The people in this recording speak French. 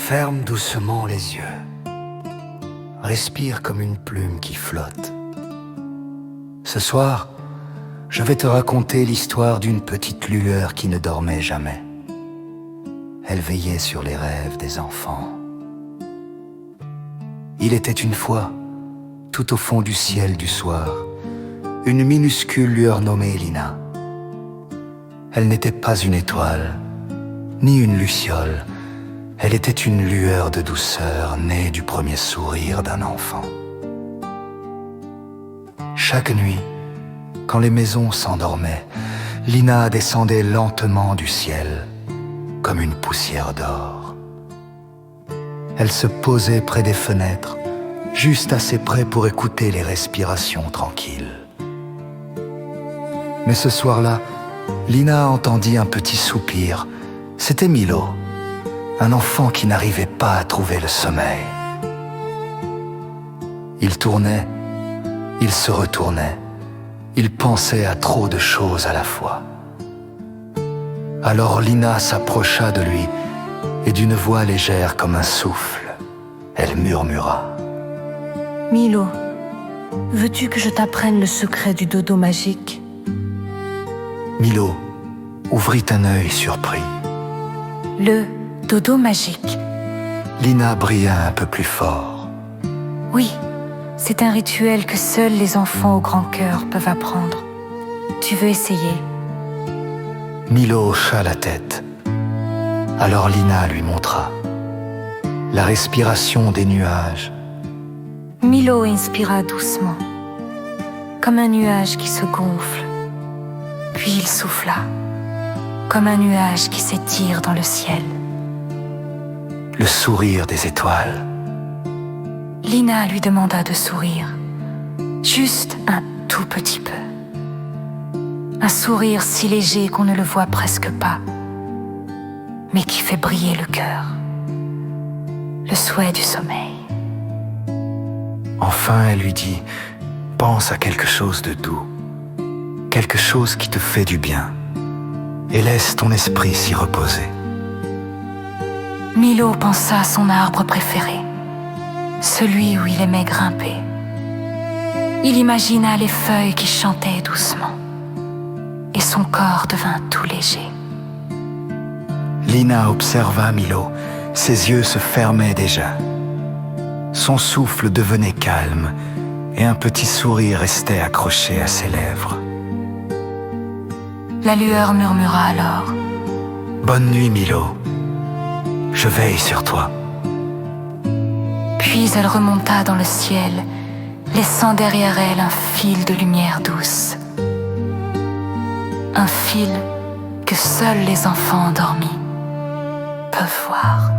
Ferme doucement les yeux. Respire comme une plume qui flotte. Ce soir, je vais te raconter l'histoire d'une petite lueur qui ne dormait jamais. Elle veillait sur les rêves des enfants. Il était une fois, tout au fond du ciel du soir, une minuscule lueur nommée Lina. Elle n'était pas une étoile, ni une luciole. Elle était une lueur de douceur née du premier sourire d'un enfant. Chaque nuit, quand les maisons s'endormaient, Lina descendait lentement du ciel, comme une poussière d'or. Elle se posait près des fenêtres, juste assez près pour écouter les respirations tranquilles. Mais ce soir-là, Lina entendit un petit soupir. C'était Milo, un enfant qui n'arrivait pas à trouver le sommeil. Il tournait, il se retournait, il pensait à trop de choses à la fois. Alors Lina s'approcha de lui et d'une voix légère comme un souffle, elle murmura. Milo, veux-tu que je t'apprenne le secret du dodo magique? Milo ouvrit un œil surpris. Le dodo magique. Lina brilla un peu plus fort. Oui, c'est un rituel que seuls les enfants au grand cœur peuvent apprendre. Tu veux essayer? Milo hocha la tête. Alors Lina lui montra. La respiration des nuages. Milo inspira doucement, comme un nuage qui se gonfle. Puis il souffla, comme un nuage qui s'étire dans le ciel. Le sourire des étoiles. Lina lui demanda de sourire, juste un tout petit peu. Un sourire si léger qu'on ne le voit presque pas, mais qui fait briller le cœur. Le souhait du sommeil. Enfin, elle lui dit, pense à quelque chose de doux, quelque chose qui te fait du bien, et laisse ton esprit s'y reposer. Milo pensa à son arbre préféré, celui où il aimait grimper. Il imagina les feuilles qui chantaient doucement, et son corps devint tout léger. Lina observa Milo, ses yeux se fermaient déjà. Son souffle devenait calme, et un petit sourire restait accroché à ses lèvres. La lueur murmura alors. Bonne nuit, Milo. Je veille sur toi. Puis elle remonta dans le ciel, laissant derrière elle un fil de lumière douce. Un fil que seuls les enfants endormis peuvent voir.